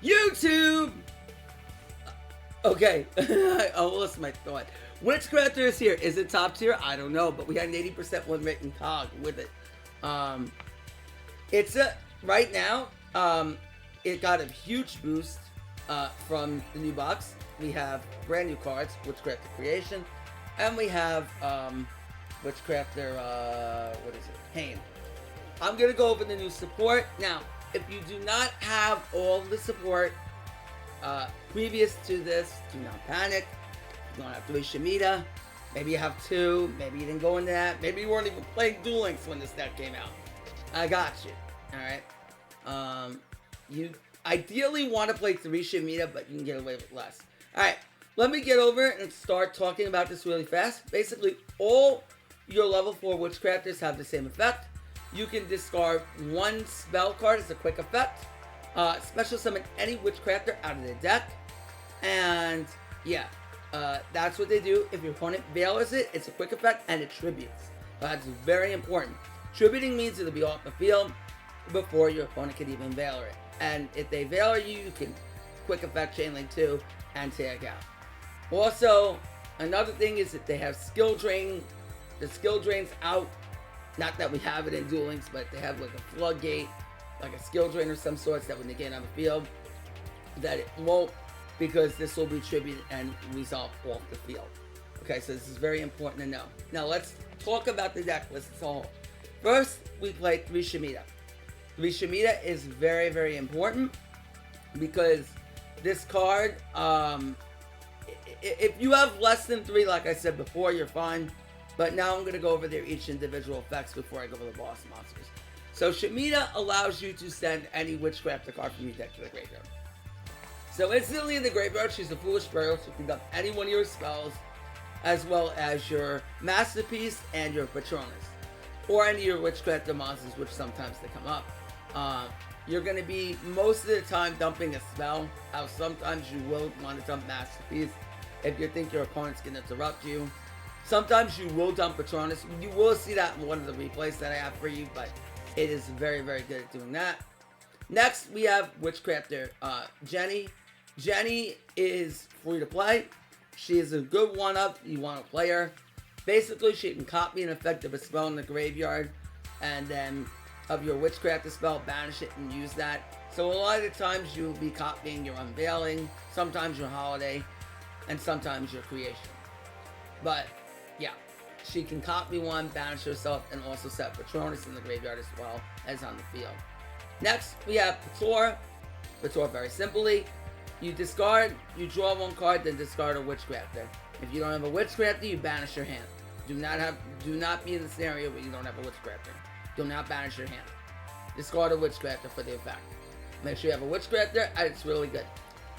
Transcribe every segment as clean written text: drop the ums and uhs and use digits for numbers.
YouTube! Okay, I lost my thought. Witchcrafter is here. Is it top tier? I don't know, but we had an 80% win rate in COG with it. It's a right now. It got a huge boost from the new box. We have brand new cards, Witchcrafter Creation, and we have Witchcrafter. What is it? Haine. I'm gonna go over the new support now. If you do not have all the support previous to this, do not panic. You don't have 3 Shemitah. Maybe you have 2. Maybe you didn't go into that. Maybe you weren't even playing Duel Links when this deck came out. I got you. Alright. You ideally want to play 3 Shemitah, but you can get away with less. Alright. Let me get over it and start talking about this really fast. Basically, all your level 4 Witchcrafters have the same effect. You can discard 1 spell card as a quick effect. Special summon any Witchcrafter out of the deck. And yeah, that's what they do. If your opponent veilers it, it's a quick effect and it tributes. That's very important. Tributing means it'll be off the field before your opponent can even veiler it. And if they veiler you, you can quick effect chain link 2 and tag out. Also, another thing is that they have skill drain. The skill drain's out. Not that we have it in Duel Links, but they have like a floodgate, like a skill drain or some sorts that when they get on the field, that it won't, because this will be tributed and resolved off the field. Okay, so this is very important to know. Now let's talk about the deck list as a whole. First, we play 3 Shemitah. 3 Shemitah is very, very important because this card, if you have less than 3, like I said before, you're fine. But now I'm going to go over their each individual effects before I go over the boss monsters. So Shemitah allows you to send any Witchcrafter card from your deck to the graveyard. So instantly in the graveyard, she's a foolish burial, so you can dump any one of your spells, as well as your Masterpiece and your Patronus. Or any of your Witchcrafter monsters, which sometimes they come up. You're going to be, most of the time, dumping a spell. How sometimes you will want to dump Masterpiece if you think your opponent's going to interrupt you. Sometimes you will dump Patronus. You will see that in one of the replays that I have for you, but it is very, very good at doing that. Next, we have Witchcrafter Jenny. Jenny is free to play. She is a good one-up. You want to play her. Basically, she can copy an effect of a spell in the graveyard, and then of your Witchcrafter spell, banish it and use that. So a lot of the times you'll be copying your Unveiling, sometimes your Holiday, and sometimes your Creation. But yeah, she can copy one, banish herself, and also set Patronus in the graveyard as well as on the field. Next, we have Pator. Pator, very simply, you discard, you draw 1 card, then discard a Witchcrafter. If you don't have a Witchcrafter, you banish your hand. Do not be in the scenario where you don't have a Witchcrafter. Do not banish your hand. Discard a Witchcrafter for the effect. Make sure you have a Witchcrafter, and it's really good.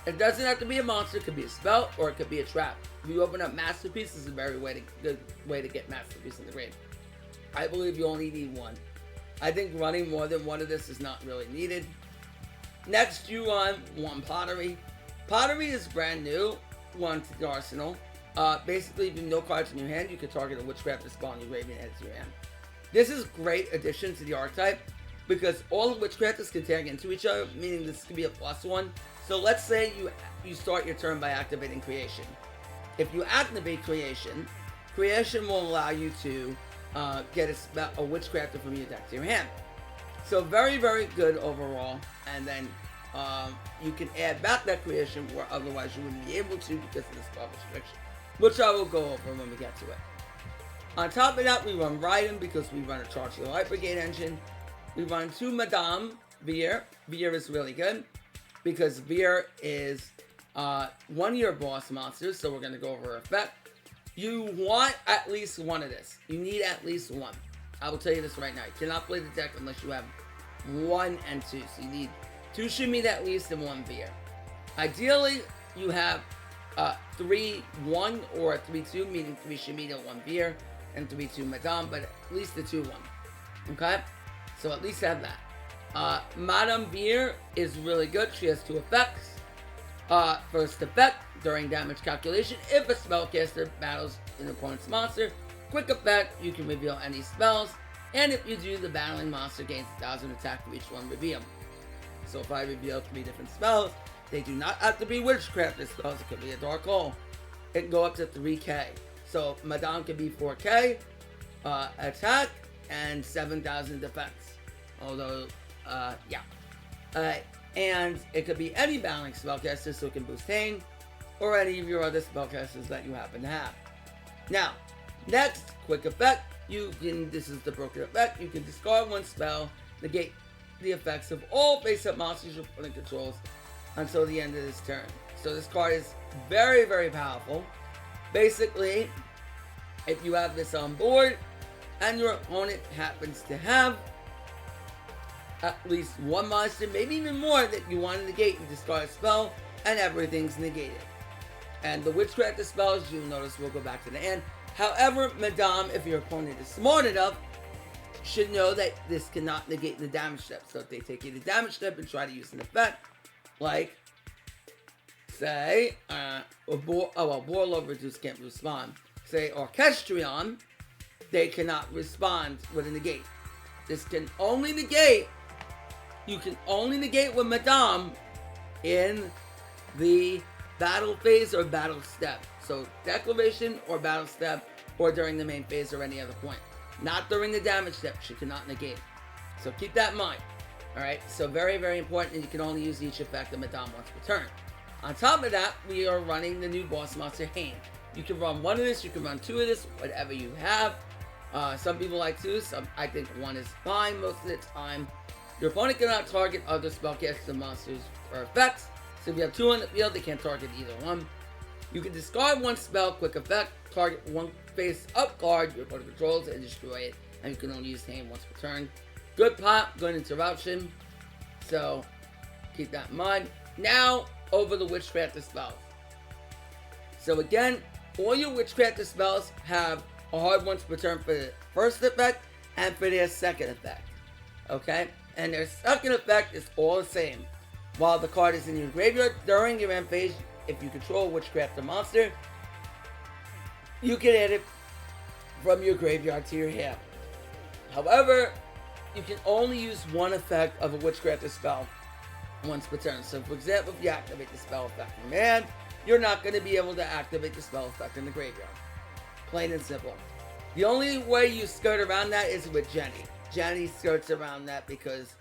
It doesn't have to be a monster. It could be a spell, or it could be a trap. If you open up Masterpiece, this is a very good way to get Masterpiece in the grave. I believe you only need 1. I think running more than 1 of this is not really needed. Next, you run 1 Pottery. Pottery is brand new. 1 to the arsenal. Basically, if you have no cards in your hand, you can target a Witchcrafter spell in your grave and add it to your hand. This is great addition to the archetype because all the Witchcrafters can tag into each other, meaning this could be a +1. So let's say you start your turn by activating Creation. If you activate Creation, Creation will allow you to get a Witchcrafter from your deck to your hand. So very, very good overall. And then you can add back that Creation where otherwise you wouldn't be able to because of the spell restriction, which I will go over when we get to it. On top of that, we run Raiden because we run a Charge the Light Brigade engine. We run 2 Madame Veer. Veer is really good because Veer is one of your boss monsters, so we're going to go over her effect. You want at least 1 of this. You need at least 1. I will tell you this right now. You cannot play the deck unless you have 1 and 2. So you need 2 Shemitah at least and 1 Veer. Ideally, you have 3-1 or 3-2, meaning 3 Shemitah, 1 Veer, and 3-2 Madame, but at least the 2-1. Okay? So at least have that. Madame Veer is really good. She has 2 effects. First effect, during damage calculation, if a spellcaster battles an opponent's monster, quick effect, you can reveal any spells, and if you do, the battling monster gains 1,000 attack for each one revealed. So if I reveal 3 different spells, They do not have to be Witchcrafter spells. It could be a Dark Hole. It can go up to 3k. So Madame can be 4k attack and 7,000 defense. Although, and it could be any battling spellcaster, so it can boost Haine, or any of your other spellcasters that you happen to have. Now, next, quick effect. This is the broken effect. You can discard one spell, negate the effects of all face-up monsters your opponent controls until the end of this turn. So this card is very, very powerful. Basically, if you have this on board, and your opponent happens to have at least one monster, maybe even more, that you want to negate, and discard a spell, and everything's negated. And the Witchcrafter spells, you'll notice, will go back to the end. However, Madame, if your opponent is smart enough, should know that this cannot negate the damage step. So if they take you the damage step and try to use an effect, like, say, Borlow Reduce can't respond. Say, Orchestrion, they cannot respond with a negate. This can only negate, you can only negate with Madame in the battle phase or battle step. So declaration or battle step, or during the main phase or any other point. Not during the damage step, she cannot negate. So keep that in mind. Alright, so very, very important, and you can only use each effect of Madame once per turn. On top of that, we are running the new boss monster, Haine. You can run one of this, you can run two of this, whatever you have. Some people like two, I think one is fine most of the time. Your opponent cannot target other spellcasters, monsters, or effects. So if you have two on the field, they can't target either one. You can discard one spell, quick effect, target one face-up card your opponent controls, and destroy it. And you can only use Haine once per turn. Good pop, good interruption. So keep that in mind. Now, over the Witchcrafter spells. So again, all your Witchcrafter spells have a hard once per turn for the first effect and for their second effect. Okay? And their second effect is all the same. While the card is in your graveyard, during your end phase, if you control a Witchcrafter monster, you can add it from your graveyard to your hand. However, you can only use one effect of a Witchcrafter spell once per turn. So for example, if you activate the spell effect in your hand, you're not going to be able to activate the spell effect in the graveyard. Plain and simple. The only way you skirt around that is with Jenny. Jenny skirts around that because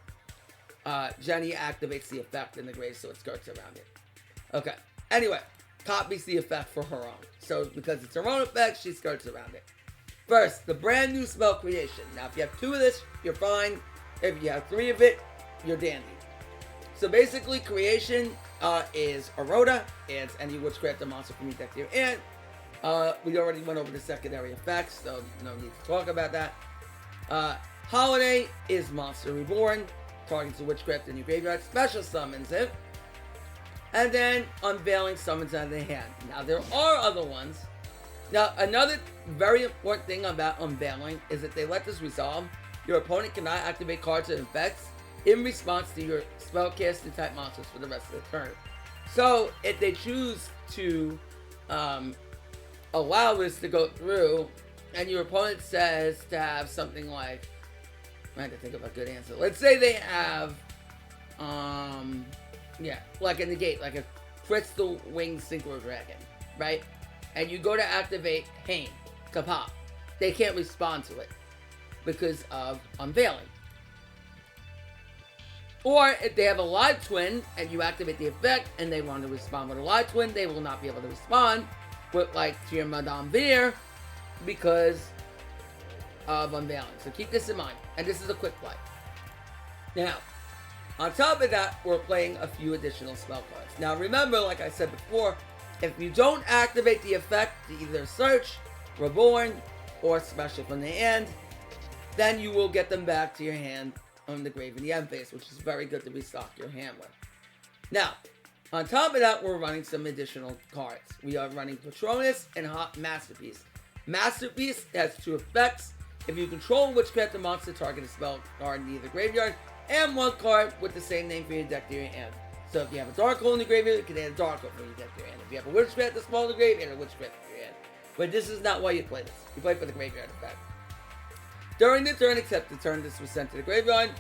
Jenny activates the effect in the grave, so it skirts around it. Okay. Anyway, copies the effect for her own. So because it's her own effect, she skirts around it. First, the brand new spell creation. Now, if you have two of this, you're fine. If you have three of it, you're dandy. So basically, creation is Aurora. Adds any Witchcrafter monster from your deck to your hand. We already went over the secondary effects, so no need to talk about that. Holiday is Monster Reborn. Targets a Witchcraft in your graveyard. Special summons it. And then Unveiling summons out of the hand. Now, there are other ones. Now, another very important thing about Unveiling is that they let this resolve. Your opponent cannot activate cards and effects in response to your spellcasting type monsters for the rest of the turn. So, if they choose to allow this to go through, and your opponent says to have something like, I had to think of a good answer. Let's say they have, like a negate, like a Crystal Winged Synchro Dragon, right? And you go to activate Haine, kapop. They can't respond to it because of Unveiling. Or if they have a Live Twin and you activate the effect and they want to respond with a Live Twin, they will not be able to respond with, like, to your Madame Veer because of Unveiling. So keep this in mind. And this is a quick play. Now, on top of that, we're playing a few additional spell cards. Now remember, like I said before, if you don't activate the effect to either Search, Reborn, or Special from the end, then you will get them back to your hand on the grave in the end phase, which is very good to restock your hand with. Now, on top of that, we're running some additional cards. We are running Patronus and Hot Masterpiece. Masterpiece has two effects. If you control Witchcrafter monster, target a spell card in either graveyard, and one card with the same name for your deck to your hand. So if you have a Dark Hole in the graveyard, you can add a Dark Hole for your deck to your hand. If you have a Witchcrafter spell in the graveyard, add a Witchcrafter to your hand. But this is not why you play this. You play for the graveyard effect. During the turn, except the turn this was sent to the graveyard,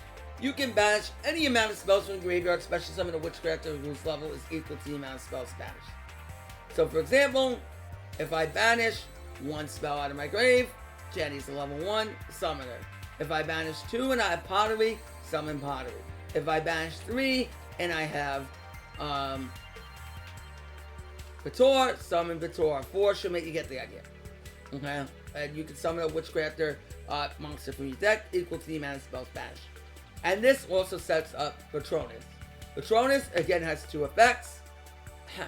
You can banish any amount of spells from the graveyard, especially some of the Witchcrafter whose level is equal to the amount of spells banished. So for example, if I banish 1 spell out of my grave, Jenny's a level 1 summoner. If I banish 2 and I have pottery, summon pottery. If I banish 3 and I have Vitor, summon Vitor. 4 should make you get the idea. Okay? And you can summon a Witchcrafter monster from your deck equal to the amount of spells banished. And this also sets up Patronus. Patronus, again, has 2 effects.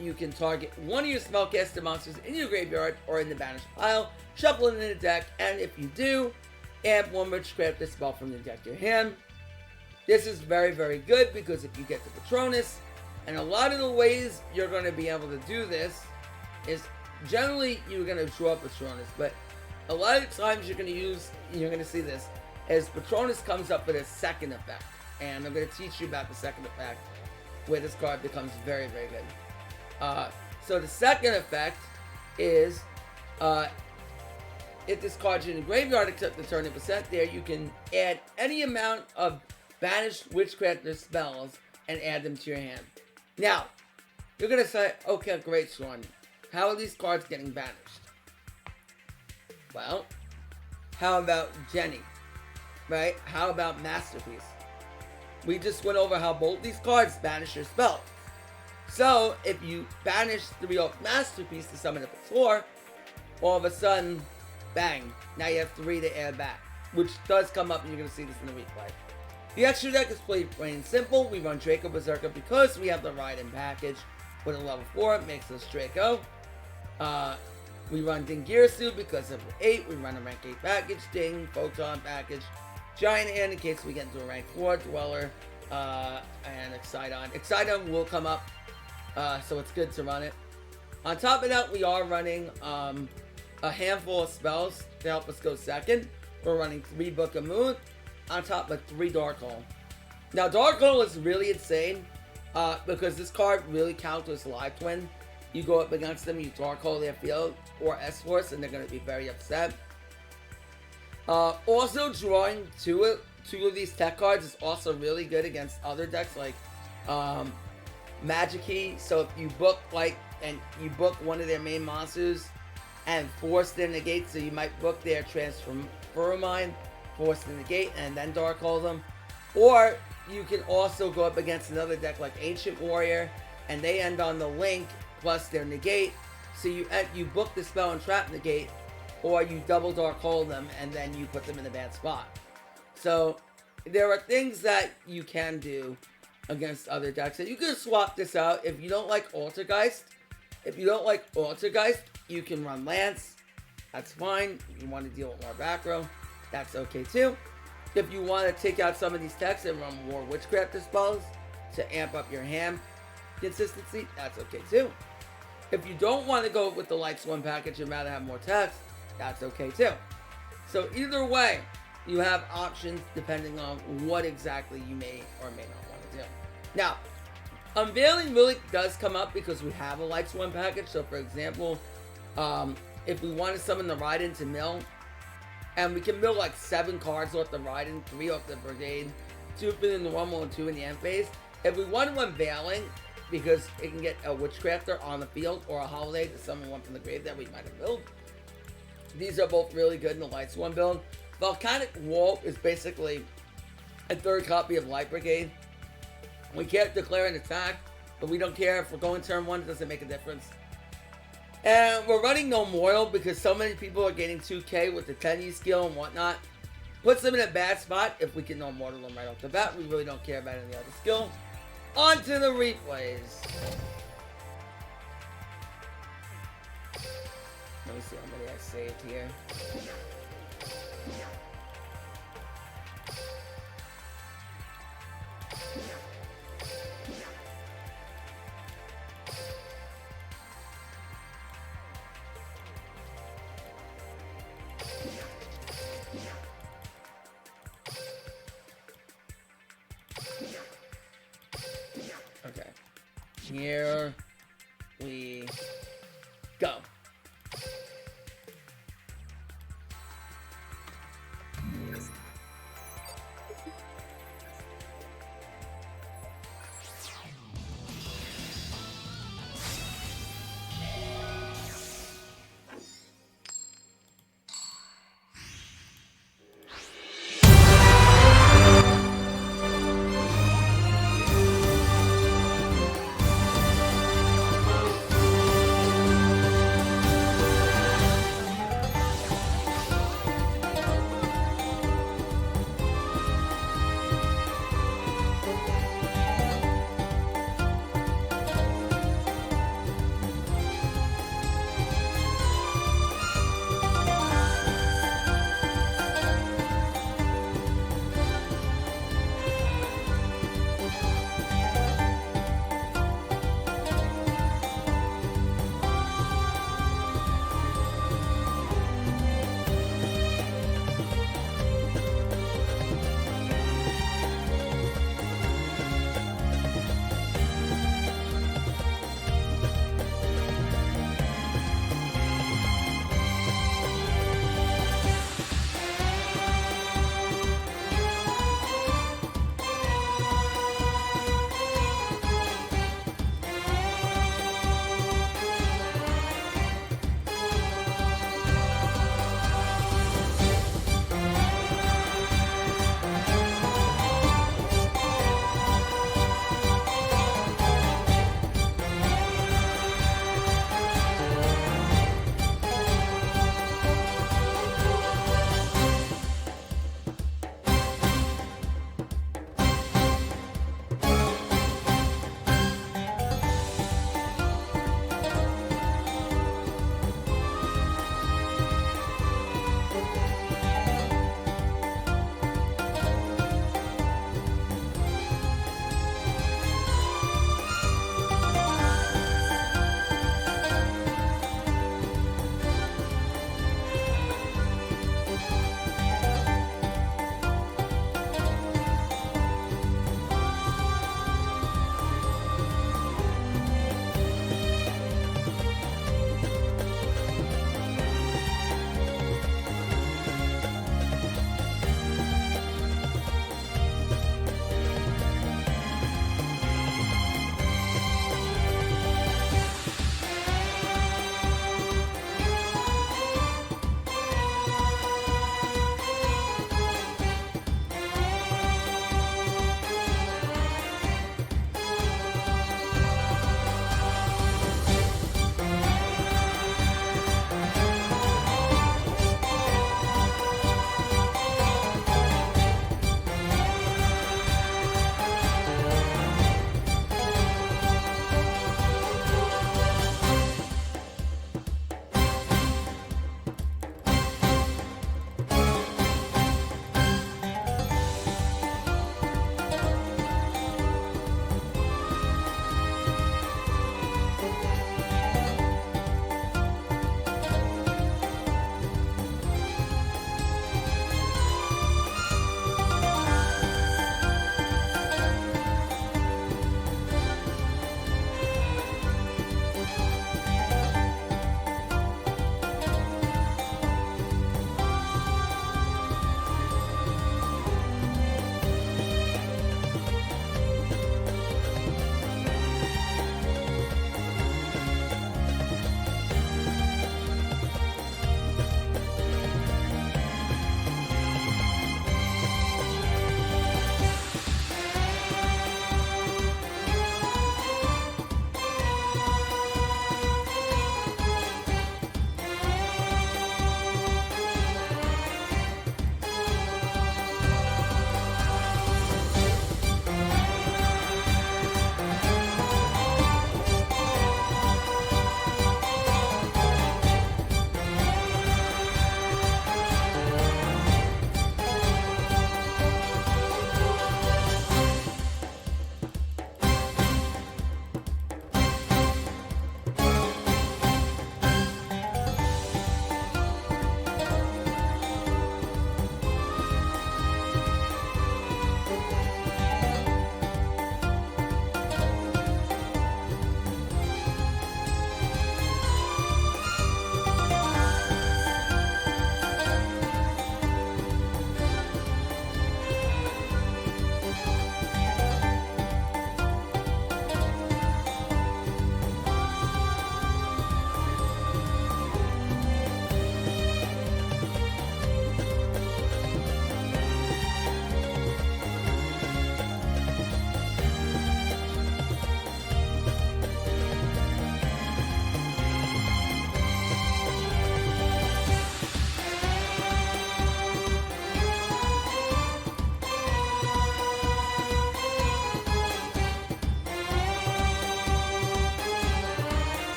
You can target one of your spellcaster monsters in your graveyard or in the banished pile, shuffle it in the deck, and if you do, add 1 Witchcrafter spell from the deck to your hand. This is very, very good because if you get the Patronus, and a lot of the ways you're going to be able to do this is generally you're going to draw Patronus, but a lot of times you're going to see this as Patronus comes up with a second effect, and I'm going to teach you about the second effect where this card becomes very, very good. So the second effect is if this card's in the graveyard except the turn of percent there, you can add any amount of banished Witchcrafter spells and add them to your hand. Now, you're going to say, okay, great, Sean. How are these cards getting banished? Well, how about Jenny? Right? How about Masterpiece? We just went over how both these cards banish your spells. So, if you banish 3 off Masterpiece to summon a Vitor, all of a sudden, bang, now you have 3 to add back, which does come up, and you're going to see this in the replay. The extra deck is plain and simple. We run Draco Berserker because we have the Ride-In package with a level 4. It makes us Draco. We run Dingirsu because of 8. We run a rank 8 package, Ding, Photon package, Giant Hand in case we get into a rank 4, Dweller, and Exciton. Exciton will come up, so it's good to run it. On top of that, we are running a handful of spells to help us go second. We're running 3 Book of Moon on top of 3 Darkhold. Now, Darkhold is really insane because this card really counters Live Twin. You go up against them, you Darkhold their field or S-Force, and they're going to be very upset. Also, drawing two of these tech cards is also really good against other decks like Magic Key. So if you book you book one of their main monsters and force their negate, so you might book their Transfer Mine, force the negate, and then Darkhold them. Or you can also go up against another deck like Ancient Warrior, and they end on the link plus their negate. So you book the spell and trap negate, or you double Darkhold them, and then you put them in a bad spot. So there are things that you can do against other decks. And you can swap this out. If you don't like Altergeist, you can run Lance. That's fine. If you want to deal with more back row, that's okay too. If you want to take out some of these techs and run more Witchcrafter spells to amp up your hand consistency, that's okay too. If you don't want to go with the Lights 1 package and rather have more text, that's okay too. So either way, you have options depending on what exactly you may or may not want to do. Now, Unveiling really does come up because we have a Lights 1 package. So for example, if we want to summon the Ride into mill, and we can mill like 7 cards off the Ride-In, 3 off the Brigade, 2 in the normal and 2 in the end phase. If we want to Unveiling, because it can get a Witchcrafter on the field or a Holiday to summon one from the grave that we might have built. These are both really good in the Lights 1 build. Volcanic Wall is basically a 3rd copy of Light Brigade. We can't declare an attack, but we don't care if we're going turn 1, it doesn't make a difference. And we're running No Mortal because so many people are getting 2k with the 10E skill and whatnot. Puts them in a bad spot if we can No Mortal them right off the bat. We really don't care about any other skill. On to the replays. Let me see how many I saved here. Okay, here we go.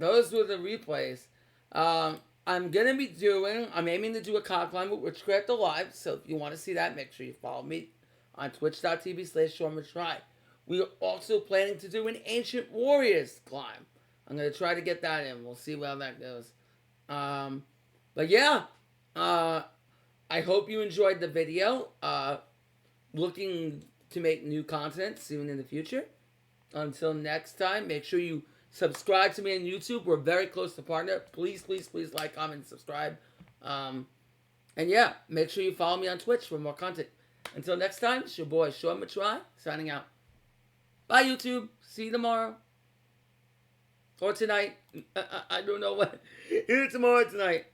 those were the replays. I'm aiming to do a con climb with Witchcrafter Live, so if you want to see that, make sure you follow me on twitch.tv/Sean Matrai. We are also planning to do an Ancient Warriors climb. I'm going to try to get that in. We'll see how that goes. But yeah, I hope you enjoyed the video. Looking to make new content soon in the future. Until next time, make sure you subscribe to me on YouTube. We're very close to partner. Please, please, please like, comment, and subscribe. And yeah, make sure you follow me on Twitch for more content. Until next time, it's your boy Sean Matrai signing out. Bye, YouTube. See you tomorrow. Or tonight. I don't know what. Either tomorrow or tonight.